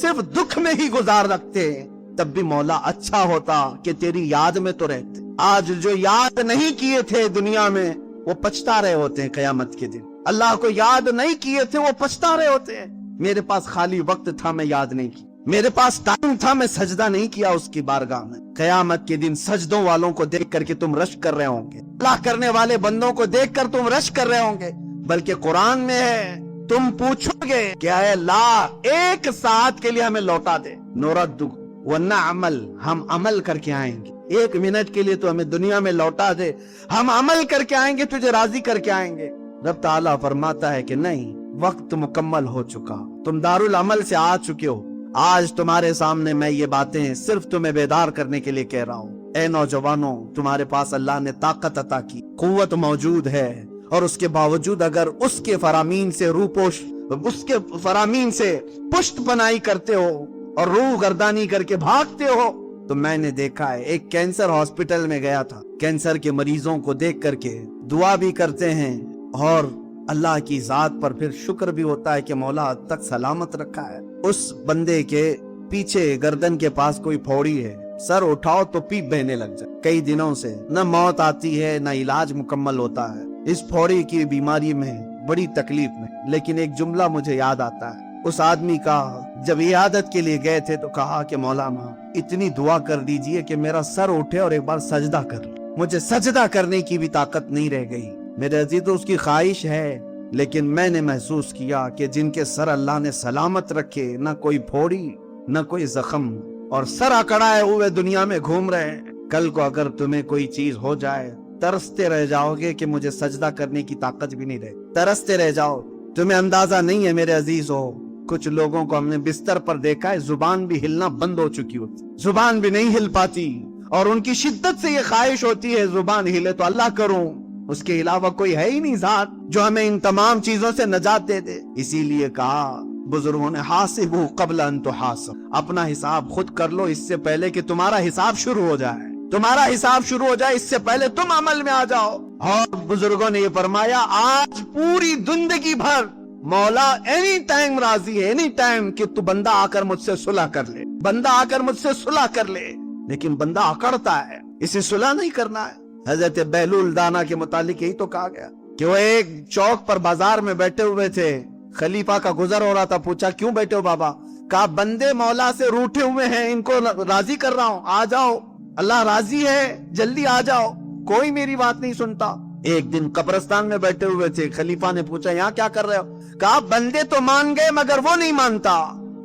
صرف دکھ میں ہی گزار رکھتے، تب بھی مولا اچھا ہوتا کہ تیری یاد میں تو رہتے۔ آج جو یاد نہیں کیے تھے دنیا میں وہ پچھتا رہے ہوتے ہیں قیامت کے دن، اللہ کو یاد نہیں کیے تھے وہ پچھتا رہے ہوتے ہیں۔ میرے پاس خالی وقت تھا میں یاد نہیں کی، میرے پاس ٹائم تھا میں سجدہ نہیں کیا اس کی بارگاہ میں۔ قیامت کے دن سجدوں والوں کو دیکھ کر کے تم رشک کر رہے ہوں گے، اللہ کرنے والے بندوں کو دیکھ کر تم رشک کر رہے ہوں گے، بلکہ قرآن میں ہے تم پوچھو گے کہ اے اللہ 1 ساعت کے لیے ہمیں لوٹا دے، نورد ونعمل، ہم عمل کر کے آئیں گے، 1 منٹ کے لیے تو ہمیں دنیا میں لوٹا دے، ہم عمل کر کے آئیں گے، تجھے راضی کر کے آئیں گے۔ رب تعالیٰ فرماتا ہے کہ نہیں، وقت مکمل ہو چکا، تم دارالعمل سے آ چکے ہو، آج تمہارے سامنے میں یہ باتیں صرف تمہیں بیدار کرنے کے لیے کہہ رہا ہوں۔ اے نوجوانوں، تمہارے پاس اللہ نے طاقت عطا کی، قوت موجود ہے، اور اس کے باوجود اگر اس کے فرامین سے اس کے فرامین سے پشت پناہی کرتے ہو اور روح گردانی کر کے بھاگتے ہو تو میں نے دیکھا ہے، ایک کینسر ہاسپٹل میں گیا تھا، کینسر کے مریضوں کو دیکھ کر کے دعا بھی کرتے ہیں اور اللہ کی ذات پر پھر شکر بھی ہوتا ہے کہ مولا حد تک سلامت رکھا ہے۔ اس بندے کے پیچھے گردن کے پاس کوئی پھوڑی ہے، سر اٹھاؤ تو پیپ بہنے لگ جائے، کئی دنوں سے نہ موت آتی ہے نہ علاج مکمل ہوتا ہے اس پھوڑی کی بیماری میں، بڑی تکلیف میں۔ لیکن ایک جملہ مجھے یاد آتا ہے، اس آدمی کا جب عیادت کے لیے گئے تھے تو کہا کہ مولانا اتنی دعا کر دیجئے کہ میرا سر اٹھے اور ایک بار سجدہ کر لے، مجھے سجدہ کرنے کی بھی طاقت نہیں رہ گئی۔ میرے عزیز اس کی خواہش ہے، لیکن میں نے محسوس کیا کہ جن کے سر اللہ نے سلامت رکھے، نہ کوئی پھوڑی نہ کوئی زخم، اور سر اکڑائے ہوئے دنیا میں گھوم رہے ہیں، کل کو اگر تمہیں کوئی چیز ہو جائے ترستے رہ جاؤ گے کہ مجھے سجدہ کرنے کی طاقت بھی نہیں رہے، ترستے رہ جاؤ۔ تمہیں اندازہ نہیں ہے میرے عزیز ہو، کچھ لوگوں کو ہم نے بستر پر دیکھا ہے زبان بھی ہلنا بند ہو چکی ہوتی، زبان بھی نہیں ہل پاتی، اور ان کی شدت سے یہ خواہش ہوتی ہے زبان ہلے تو اللہ کروں، اس کے علاوہ کوئی ہے ہی نہیں ذات جو ہمیں ان تمام چیزوں سے نجات دے دے. اسی لیے کہا بزرگوں نے حاسبوا قبل ان تحاسب، اپنا حساب خود کر لو اس سے پہلے کہ تمہارا حساب شروع ہو جائے. تمہارا حساب شروع ہو جائے اس سے پہلے تم عمل میں آ جاؤ. اور بزرگوں نے یہ فرمایا آج پوری زندگی بھر مولا اینی ٹائم راضی ہے، اینی ٹائم کہ تو بندہ آ کر مجھ سے صلح کر لے، بندہ آ کر مجھ سے صلح کر لے. لیکن بندہ اکڑتا ہے، اسے صلح نہیں کرنا ہے. حضرت بہلول دانا کے متعلق یہی تو کہا گیا کہ وہ ایک چوک پر بازار میں بیٹھے ہوئے تھے، خلیفہ کا گزر ہو رہا تھا. پوچھا کیوں بیٹھے ہو بابا؟ کہا بندے مولا سے روٹھے ہوئے ہیں، ان کو راضی کر رہا ہوں، آ جاؤ، اللہ راضی ہے، جلدی آ جاؤ. کوئی میری بات نہیں سنتا. ایک دن قبرستان میں بیٹھے ہوئے تھے، خلیفہ نے پوچھا یہاں کیا کر رہے ہو؟ کہا بندے تو مان گئے مگر وہ نہیں مانتا.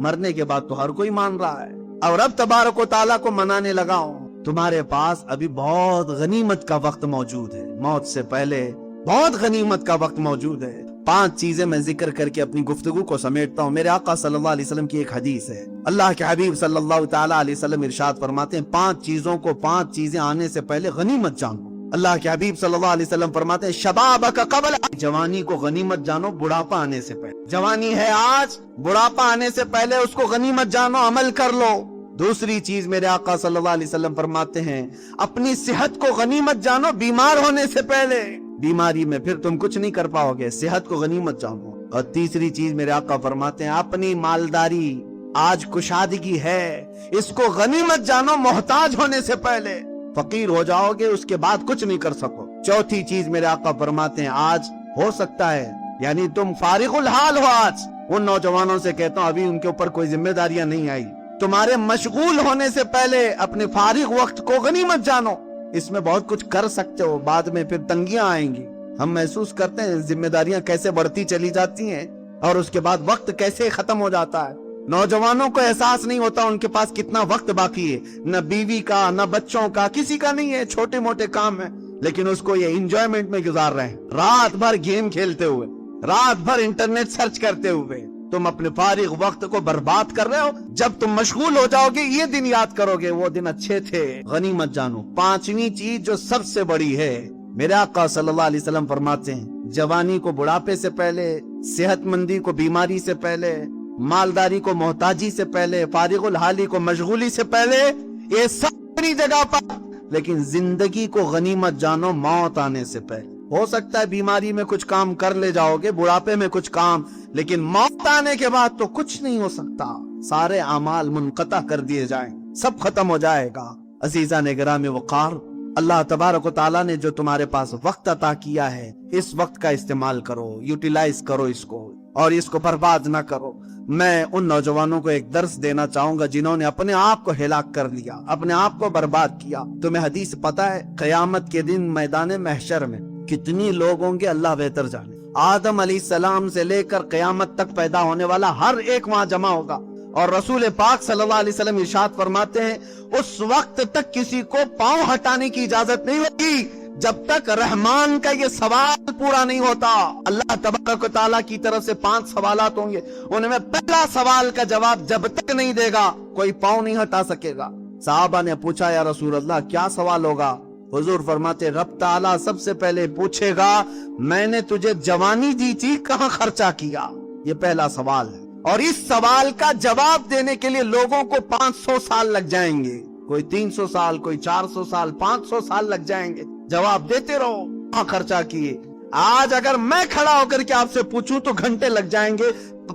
مرنے کے بعد تو ہر کوئی مان رہا ہے، اور اب تبارک و تعالیٰ کو منانے لگا ہوں. تمہارے پاس ابھی بہت غنیمت کا وقت موجود ہے، موت سے پہلے بہت غنیمت کا وقت موجود ہے. 5 چیزیں میں ذکر کر کے اپنی گفتگو کو سمیٹتا ہوں. میرے آقا صلی اللہ علیہ وسلم کی ایک حدیث ہے. اللہ کے حبیب صلی اللہ تعالیٰ علیہ وسلم ارشاد فرماتے ہیں 5 چیزوں کو 5 چیزیں آنے سے پہلے غنیمت جانو. اللہ کے حبیب صلی اللہ علیہ وسلم فرماتے ہیں شبابک قبل، جوانی کو غنیمت جانو بڑھاپا آنے سے پہلے. جوانی ہے آج، بڑھاپا آنے سے پہلے اس کو غنیمت جانو، عمل کر لو. دوسری چیز میرے آقا صلی اللہ علیہ وسلم فرماتے ہیں اپنی صحت کو غنیمت جانو بیمار ہونے سے پہلے. بیماری میں پھر تم کچھ نہیں کر پاؤ گے، صحت کو غنیمت جانو. اور تیسری چیز میرے آقا فرماتے ہیں اپنی مالداری، آج کشادگی ہے، اس کو غنیمت جانو محتاج ہونے سے پہلے. فقیر ہو جاؤ گے اس کے بعد کچھ نہیں کر سکو. چوتھی چیز میرے آقا فرماتے ہیں آج ہو سکتا ہے، یعنی تم فارغ الحال ہو. آج ان نوجوانوں سے کہتا ہوں ابھی ان کے اوپر کوئی ذمہ داریاں نہیں آئی، تمہارے مشغول ہونے سے پہلے اپنے فارغ وقت کو غنیمت جانو. اس میں بہت کچھ کر سکتے ہو، بعد میں پھر تنگیاں آئیں گی. ہم محسوس کرتے ہیں ذمہ داریاں کیسے بڑھتی چلی جاتی ہیں اور اس کے بعد وقت کیسے ختم ہو جاتا ہے. نوجوانوں کو احساس نہیں ہوتا ان کے پاس کتنا وقت باقی ہے، نہ بیوی کا نہ بچوں کا، کسی کا نہیں ہے، چھوٹے موٹے کام ہیں، لیکن اس کو یہ انجوائمنٹ میں گزار رہے ہیں. رات بھر گیم کھیلتے ہوئے، رات بھر انٹرنیٹ سرچ کرتے ہوئے تم اپنے فارغ وقت کو برباد کر رہے ہو. جب تم مشغول ہو جاؤ گے یہ دن یاد کرو گے وہ دن اچھے تھے. غنیمت جانو. 5ویں چیز جو سب سے بڑی ہے، میرے آقا صلی اللہ علیہ وسلم فرماتے ہیں جوانی کو بڑھاپے سے پہلے، صحت مندی کو بیماری سے پہلے، مالداری کو محتاجی سے پہلے، فارغ الحالی کو مشغولی سے پہلے، یہ سب اپنی جگہ پر، لیکن زندگی کو غنیمت جانو موت آنے سے پہلے. ہو سکتا ہے بیماری میں کچھ کام کر لے جاؤ گے، بڑھاپے میں کچھ کام، لیکن موت آنے کے بعد تو کچھ نہیں ہو سکتا. سارے اعمال منقطع کر دیے جائیں، سب ختم ہو جائے گا. عزیزان گرامی وقار، اللہ تبارک و تعالیٰ نے جو تمہارے پاس وقت عطا کیا ہے اس وقت کا استعمال کرو، یوٹیلائز کرو اس کو، اور اس کو برباد نہ کرو. میں ان نوجوانوں کو ایک درس دینا چاہوں گا جنہوں نے اپنے آپ کو ہلاک کر لیا، اپنے آپ کو برباد کیا. تمہیں حدیث پتا ہے قیامت کے دن میدان محشر میں کتنی لوگ ہوں گے اللہ بہتر جانے. آدم علیہ السلام سے لے کر قیامت تک پیدا ہونے والا ہر ایک وہاں جمع ہوگا، اور رسول پاک صلی اللہ علیہ وسلم ارشاد فرماتے ہیں اس وقت تک کسی کو پاؤں ہٹانے کی اجازت نہیں ہوگی جب تک رحمان کا یہ سوال پورا نہیں ہوتا. اللہ تبارک و تعالیٰ کی طرف سے 5 سوالات ہوں گے، ان میں پہلا سوال کا جواب جب تک نہیں دے گا کوئی پاؤں نہیں ہٹا سکے گا. صحابہ نے پوچھا یا رسول اللہ کیا سوال ہوگا؟ حضور فرماتے رب تعالیٰ سب سے پہلے پوچھے گا میں نے تجھے جوانی دی تھی کہاں خرچہ کیا؟ یہ پہلا سوال ہے، اور اس سوال کا جواب دینے کے لیے لوگوں کو 500 سال لگ جائیں گے، کوئی 300 سال، کوئی 400 سال، 500 سال لگ جائیں گے. جواب دیتے رہو کہاں خرچہ کیے. آج اگر میں کھڑا ہو کر کے آپ سے پوچھوں تو گھنٹے لگ جائیں گے.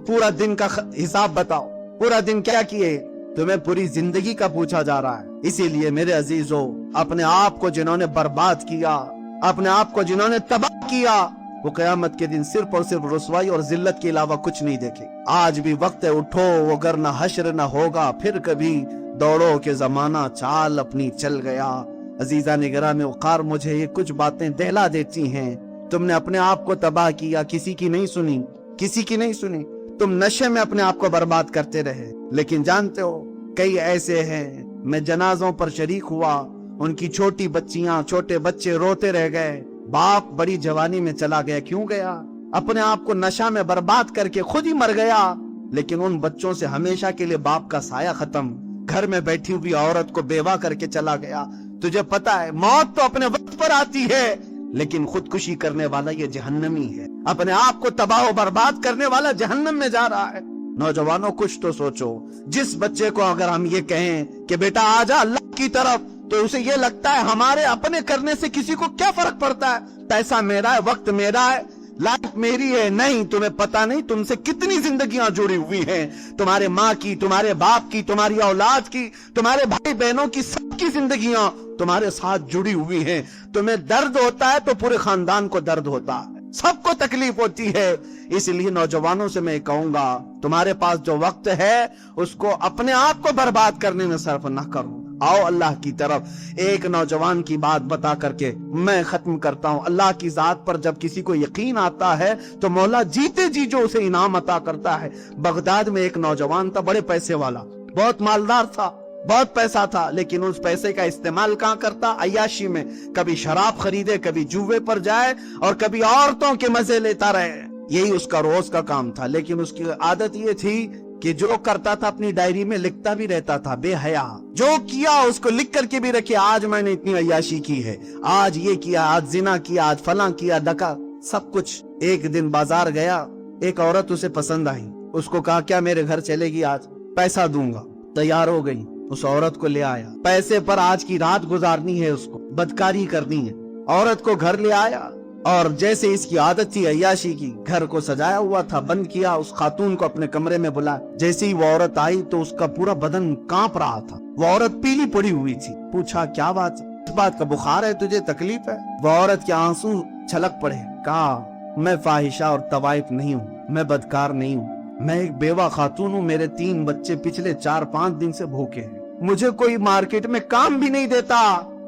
پورا دن کا حساب بتاؤ، پورا دن کیا کیے؟ تمہیں پوری زندگی کا پوچھا جا رہا ہے. اسی لیے میرے عزیزو، اپنے آپ کو جنہوں نے برباد کیا، اپنے آپ کو جنہوں نے تباہ کیا، وہ قیامت کے دن صرف اور صرف رسوائی اور ذلت کے علاوہ کچھ نہیں دیکھے. آج بھی وقت ہے، اٹھو، اگر نہ حشر نہ ہوگا پھر کبھی، دوڑو کہ زمانہ چال اپنی چل گیا. عزیزان گرامی وقار، مجھے یہ کچھ باتیں دہلا دیتی ہیں. تم نے اپنے آپ کو تباہ کیا، کسی کی نہیں سنی، کسی کی نہیں سنی. تم نشے میں اپنے آپ کو برباد کرتے رہے. لیکن جانتے ہو کئی ایسے ہیں، میں جنازوں پر شریک ہوا، ان کی چھوٹی بچیاں، چھوٹے بچے روتے رہ گئے. باپ بڑی جوانی میں چلا گیا. کیوں گیا؟ اپنے آپ کو نشہ میں برباد کر کے خود ہی مر گیا. لیکن ان بچوں سے ہمیشہ کے لیے باپ کا سایہ ختم. گھر میں بیٹھی ہوئی عورت کو بیوہ کر کے چلا گیا. تجھے پتا ہے موت تو اپنے وقت پر آتی ہے، لیکن خودکشی کرنے والا یہ جہنمی ہے، اپنے آپ کو تباہ و برباد کرنے والا جہنم میں جا رہا ہے۔ نوجوانوں کچھ تو سوچو، جس بچے کو اگر ہم یہ کہیں کہ بیٹا آ جا اللہ کی طرف، تو اسے یہ لگتا ہے ہمارے اپنے کرنے سے کسی کو کیا فرق پڑتا ہے، پیسہ میرا ہے، وقت میرا ہے، لائف میری ہے۔ نہیں، تمہیں پتا نہیں تم سے کتنی زندگیاں جڑی ہوئی ہیں، تمہارے ماں کی، تمہارے باپ کی، تمہاری اولاد کی، تمہارے بھائی بہنوں کی، سب کی زندگیاں تمہارے ساتھ جڑی ہوئی ہیں۔ تمہیں درد ہوتا ہے تو پورے خاندان کو درد ہوتا ہے، سب کو تکلیف ہوتی ہے۔ اس لیے نوجوانوں سے میں کہوں گا، تمہارے پاس جو وقت ہے اس کو اپنے آپ کو برباد کرنے میں صرف نہ کرو، آؤ اللہ کی طرف۔ ایک نوجوان کی بات بتا کر کے میں ختم کرتا ہوں۔ اللہ کی ذات پر جب کسی کو یقین آتا ہے تو مولا جیتے جی جو اسے انعام عطا کرتا ہے۔ بغداد میں ایک نوجوان تھا، بڑے پیسے والا، بہت مالدار تھا، بہت پیسہ تھا، لیکن اس پیسے کا استعمال کہاں کرتا؟ عیاشی میں، کبھی شراب خریدے، کبھی جوے پر جائے، اور کبھی عورتوں کے مزے لیتا رہے۔ یہی اس کا روز کا کام تھا، لیکن اس کی عادت یہ تھی کہ جو کرتا تھا اپنی ڈائری میں لکھتا بھی رہتا تھا، بے حیا جو کیا اس کو لکھ کر کے بھی رکھے، آج میں نے اتنی عیاشی کی ہے، آج یہ کیا، آج زنا کیا، آج فلاں کیا، ڈکا، سب کچھ۔ ایک دن بازار گیا، ایک عورت اسے پسند آئی، اس کو کہا کیا میرے گھر چلے گی آج؟ پیسہ دوں گا۔ تیار ہو گئی، اس عورت کو لے آیا، پیسے پر آج کی رات گزارنی ہے، اس کو بدکاری کرنی ہے۔ عورت کو گھر لے آیا، اور جیسے اس کی عادت تھی عیاشی کی، گھر کو سجایا ہوا تھا، بند کیا، اس خاتون کو اپنے کمرے میں بلایا۔ جیسے ہی وہ عورت آئی تو اس کا پورا بدن کانپ رہا تھا، وہ عورت پیلی پڑی ہوئی تھی۔ پوچھا کیا بات ہے؟ اس بات کا بخار ہے تجھے، تکلیف ہے؟ وہ عورت کے آنسو چھلک پڑے، کہا میں فاحشہ اور طوائف نہیں ہوں، میں بدکار نہیں ہوں، میں ایک بیوہ خاتون ہوں، میرے 3 بچے پچھلے 4-5 دن سے بھوکے ہیں، مجھے کوئی مارکیٹ میں کام بھی نہیں دیتا،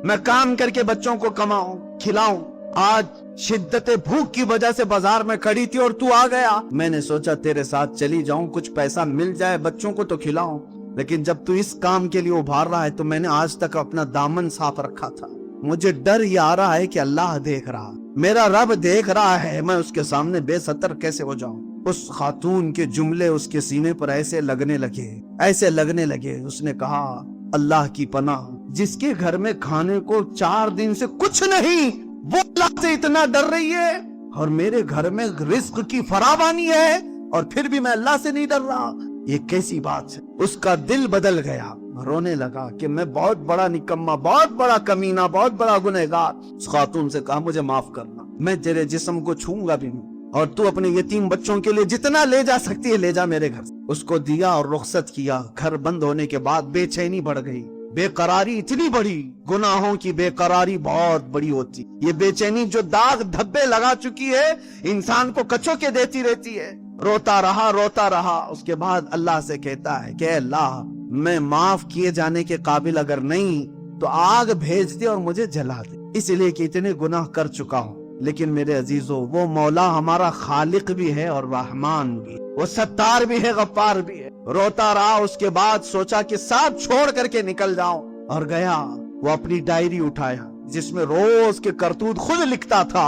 میں کام کر کے بچوں کو کماؤں کھلاؤں، آج شدت بھوک کی وجہ سے بازار میں کھڑی تھی اور تو آ گیا، میں نے سوچا تیرے ساتھ چلی جاؤں، کچھ پیسہ مل جائے، بچوں کو تو کھلاؤں، لیکن جب تو اس کام کے لیے ابھار رہا ہے تو میں نے آج تک اپنا دامن صاف رکھا تھا، مجھے ڈر یہ آ رہا ہے کہ اللہ دیکھ رہا، میرا رب دیکھ رہا ہے، میں اس کے سامنے بے ستر کیسے ہو جاؤں۔ اس خاتون کے جملے اس کے سینے پر ایسے لگنے لگے، اس نے کہا اللہ کی پناہ، جس کے گھر میں کھانے کو 4 دن سے کچھ نہیں، وہ اللہ سے اتنا ڈر رہی ہے، اور میرے گھر میں رزق کی فراوانی ہے اور پھر بھی میں اللہ سے نہیں ڈر رہا، یہ کیسی بات ہے؟ اس کا دل بدل گیا، رونے لگا کہ میں بہت بڑا نکما، بہت بڑا کمینہ، بہت بڑا گنہگار۔ اس خاتون سے کہا مجھے معاف کرنا، میں تیرے جسم کو چھوں گا بھی نہیں، اور تو اپنے یتیم بچوں کے لیے جتنا لے جا سکتی ہے لے جا میرے گھر۔ اس کو دیا اور رخصت کیا۔ گھر بند ہونے کے بعد بے چینی بڑھ گئی، بے قراری اتنی بڑی، گناہوں کی بے قراری بہت بڑی ہوتی، یہ بے چینی جو داغ دھبے لگا چکی ہے انسان کو کچوکے دیتی رہتی ہے۔ روتا رہا، اس کے بعد اللہ سے کہتا ہے کہ اے اللہ، میں معاف کیے جانے کے قابل اگر نہیں تو آگ بھیج دے اور مجھے جلا دے، اس لیے کہ اتنے گناہ کر چکا ہوں۔ لیکن میرے عزیزو، وہ مولا ہمارا خالق بھی ہے اور رحمان بھی، وہ ستار بھی ہے، غفار بھی ہے۔ روتا رہا، اس کے بعد سوچا کہ ساتھ چھوڑ کر کے نکل جاؤں، اور گیا۔ وہ اپنی ڈائری اٹھایا جس میں روز کے کرتوت خود لکھتا تھا،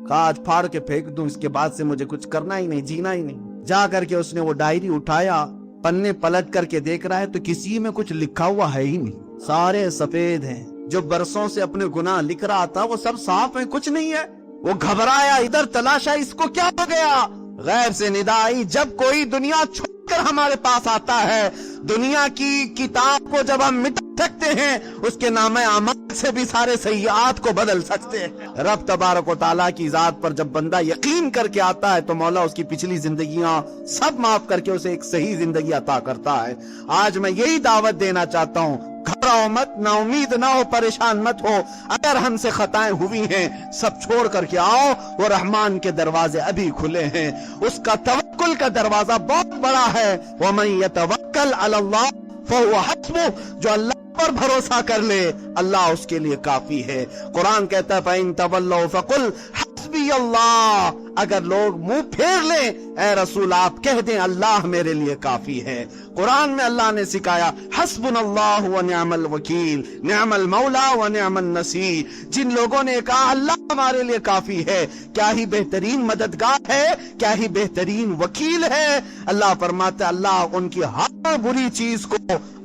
کاج پھاڑ کے پھینک دوں، اس کے بعد سے مجھے کچھ کرنا ہی نہیں، جینا ہی نہیں۔ جا کر کے اس نے وہ ڈائری اٹھایا، پنے پلٹ کر کے دیکھ رہا ہے تو کسی میں کچھ لکھا ہوا ہے ہی نہیں، سارے سفید ہیں۔ جو برسوں سے اپنے گناہ لکھ رہا تھا وہ سب صاف ہیں، کچھ نہیں ہے۔ وہ گھبرایا، ادھر تلاشا، اس کو کیا ہو گیا؟ غیب سے ندا آئی، جب کوئی دنیا چھوڑ کر ہمارے پاس آتا ہے، دنیا کی کتاب کو جب ہم مٹا سکتے ہیں، اس کے نام اعمال سے بھی سارے سیئات کو بدل سکتے ہیں۔ رب تبارک و تعالیٰ کی ذات پر جب بندہ یقین کر کے آتا ہے تو مولا اس کی پچھلی زندگیاں سب معاف کر کے اسے ایک صحیح زندگی عطا کرتا ہے۔ آج میں یہی دعوت دینا چاہتا ہوں، گھبراؤ مت، نا امید نہ ہو، پریشان مت ہو، اگر ہم سے خطائیں ہوئی ہیں سب چھوڑ کر کے آؤ، وہ رحمان کے دروازے ابھی کھلے ہیں، اس کا توکل کا دروازہ بہت بڑا ہے۔ وَمَن يَتَوَكَّلْ عَلَى اللَّهِ فَهُوَ حَسْبُهُ، جو اللہ پر بھروسہ کر لے اللہ اس کے لیے کافی ہے۔ قرآن کہتا ہے فَإِن تَوَلَّوْا فَقُلْ حَسْبِيَ اللَّهُ، اگر لوگ منہ پھیر لیں اے رسول آپ کہہ دیں اللہ میرے لیے کافی ہے۔ قرآن میں اللہ نے سکھایا حسبنا اللہ ونعم الوکیل، نعم المولا ونعم النصیر۔ جن لوگوں نے کہا اللہ ہمارے لیے کافی ہے، کیا ہی بہترین مددگار ہے، کیا ہی بہترین وکیل ہے۔ اللہ فرماتا ہے اللہ ان کی ہر بری چیز کو